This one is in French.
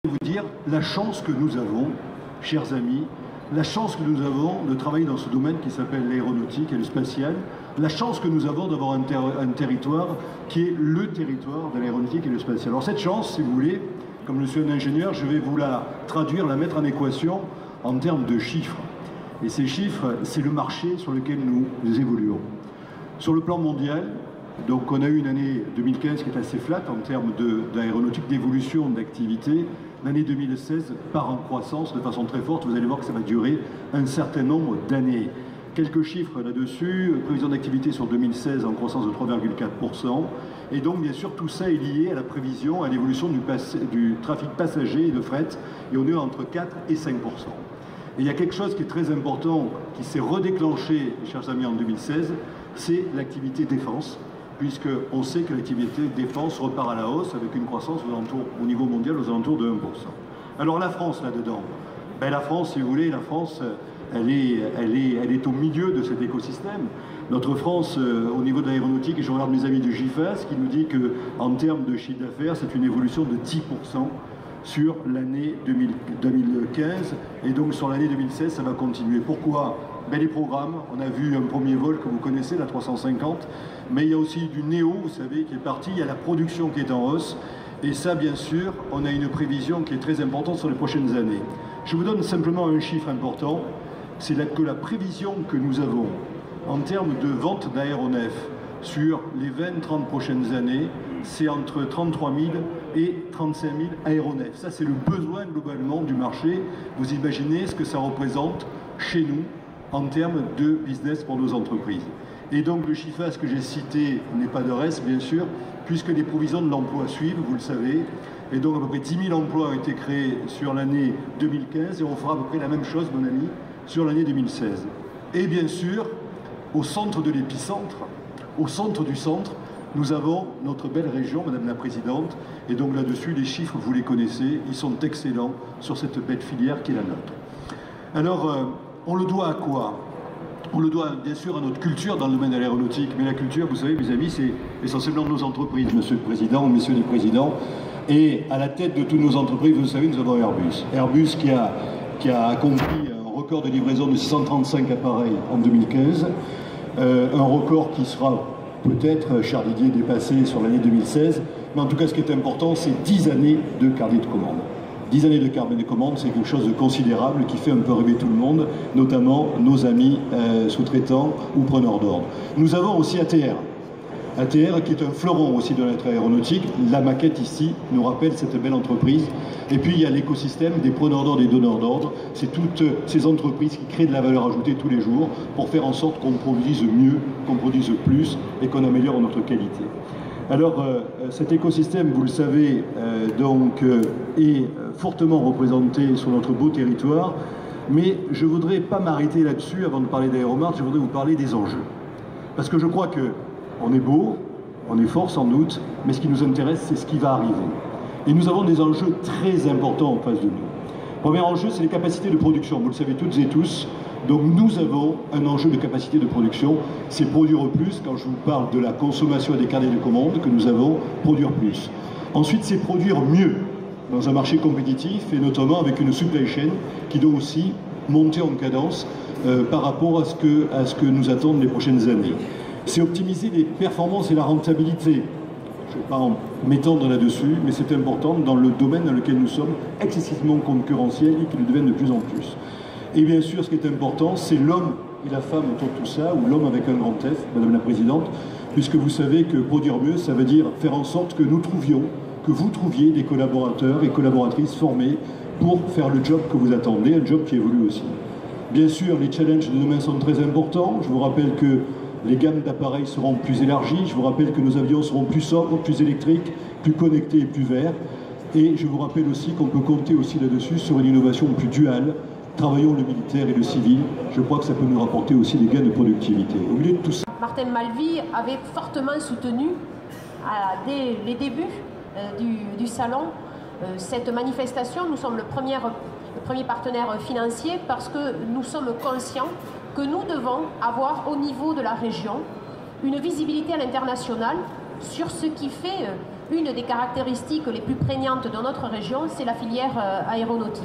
Vous dire la chance que nous avons, chers amis, la chance que nous avons de travailler dans ce domaine qui s'appelle l'aéronautique et le spatial, la chance que nous avons d'avoir un territoire qui est le territoire de l'aéronautique et le spatial. Alors cette chance, si vous voulez, comme je suis un ingénieur, je vais vous la traduire, la mettre en équation en termes de chiffres. Et ces chiffres, c'est le marché sur lequel nous évoluons. Sur le plan mondial, donc on a eu une année 2015 qui est assez flat en termes d'aéronautique, d'évolution d'activité. L'année 2016 part en croissance de façon très forte. Vous allez voir que ça va durer un certain nombre d'années. Quelques chiffres là-dessus. Prévision d'activité sur 2016 en croissance de 3,4%. Et donc, bien sûr, tout ça est lié à la prévision, à l'évolution du trafic passager et de fret. Et on est entre 4 et 5%. Et il y a quelque chose qui est très important, qui s'est redéclenché, chers amis, en 2016, c'est l'activité défense, puisqu'on sait que l'activité défense repart à la hausse avec une croissance au niveau mondial aux alentours de 1%. Alors la France là-dedans, ben, la France, si vous voulez, la France, elle est au milieu de cet écosystème. Notre France, au niveau de l'aéronautique, et je regarde mes amis du GIFAS, qui nous dit qu'en termes de chiffre d'affaires, c'est une évolution de 10% sur l'année 2015, et donc sur l'année 2016, ça va continuer. Pourquoi? Ben, les programmes, on a vu un premier vol que vous connaissez, la 350, mais il y a aussi du Néo, vous savez, qui est parti, il y a la production qui est en hausse, et ça, bien sûr, on a une prévision qui est très importante sur les prochaines années. Je vous donne simplement un chiffre important, c'est que la prévision que nous avons en termes de vente d'aéronefs sur les 20-30 prochaines années, c'est entre 33 000 et 35 000 aéronefs. Ça, c'est le besoin globalement du marché. Vous imaginez ce que ça représente chez nous en termes de business pour nos entreprises. Et donc le GIFAS que j'ai cité n'est pas de reste, bien sûr, puisque les provisions de l'emploi suivent, vous le savez. Et donc à peu près 10 000 emplois ont été créés sur l'année 2015 et on fera à peu près la même chose, mon ami, sur l'année 2016. Et bien sûr, au centre de l'épicentre, au centre du centre, nous avons notre belle région, Madame la Présidente, et donc là-dessus, les chiffres, vous les connaissez, ils sont excellents sur cette belle filière qui est la nôtre. Alors, on le doit à quoi? On le doit bien sûr à notre culture dans le domaine de l'aéronautique, mais la culture, vous savez, mes amis, c'est essentiellement nos entreprises, Monsieur le Président, Messieurs les Présidents, et à la tête de toutes nos entreprises, vous savez, nous avons Airbus. Airbus qui a accompli un record de livraison de 635 appareils en 2015, un record qui sera peut-être, cher Didier, dépassé sur l'année 2016, mais en tout cas ce qui est important, c'est 10 années de carnet de commande. 10 années de carnet de commande, c'est quelque chose de considérable qui fait un peu rêver tout le monde, notamment nos amis sous-traitants ou preneurs d'ordre. Nous avons aussi ATR. ATR qui est un fleuron aussi de notre aéronautique. La maquette ici nous rappelle cette belle entreprise. Et puis il y a l'écosystème des preneurs d'ordre et donneurs d'ordre. C'est toutes ces entreprises qui créent de la valeur ajoutée tous les jours pour faire en sorte qu'on produise mieux, qu'on produise plus et qu'on améliore notre qualité. Alors cet écosystème, vous le savez, est fortement représenté sur notre beau territoire. Mais je ne voudrais pas m'arrêter là-dessus avant de parler d'Aéromart, je voudrais vous parler des enjeux. Parce que je crois que on est beau, on est fort sans doute, mais ce qui nous intéresse, c'est ce qui va arriver. Et nous avons des enjeux très importants en face de nous. Premier enjeu, c'est les capacités de production. Vous le savez toutes et tous. Donc nous avons un enjeu de capacité de production. C'est produire plus, quand je vous parle de la consommation et des carnets de commandes que nous avons, produire plus. Ensuite, c'est produire mieux dans un marché compétitif et notamment avec une supply chain qui doit aussi monter en cadence par rapport à ce que nous attendent les prochaines années. C'est optimiser les performances et la rentabilité. Je ne vais pas en m'étendre là-dessus, mais c'est important dans le domaine dans lequel nous sommes excessivement concurrentiels et qui le deviennent de plus en plus. Et bien sûr, ce qui est important, c'est l'homme et la femme autour de tout ça, ou l'homme avec un grand F, Madame la Présidente, puisque vous savez que produire mieux, ça veut dire faire en sorte que nous trouvions, que vous trouviez des collaborateurs et collaboratrices formés pour faire le job que vous attendez, un job qui évolue aussi. Bien sûr, les challenges de demain sont très importants. Je vous rappelle que les gammes d'appareils seront plus élargies. Je vous rappelle que nos avions seront plus sobres, plus électriques, plus connectés et plus verts. Et je vous rappelle aussi qu'on peut compter aussi là-dessus sur une innovation plus duale. Travaillons le militaire et le civil. Je crois que ça peut nous rapporter aussi des gains de productivité. Au milieu de tout ça... Martin Malvy avait fortement soutenu dès les débuts du salon cette manifestation. Nous sommes le premier partenaire financier parce que nous sommes conscients que nous devons avoir au niveau de la région une visibilité à l'international sur ce qui fait une des caractéristiques les plus prégnantes de notre région, c'est la filière aéronautique.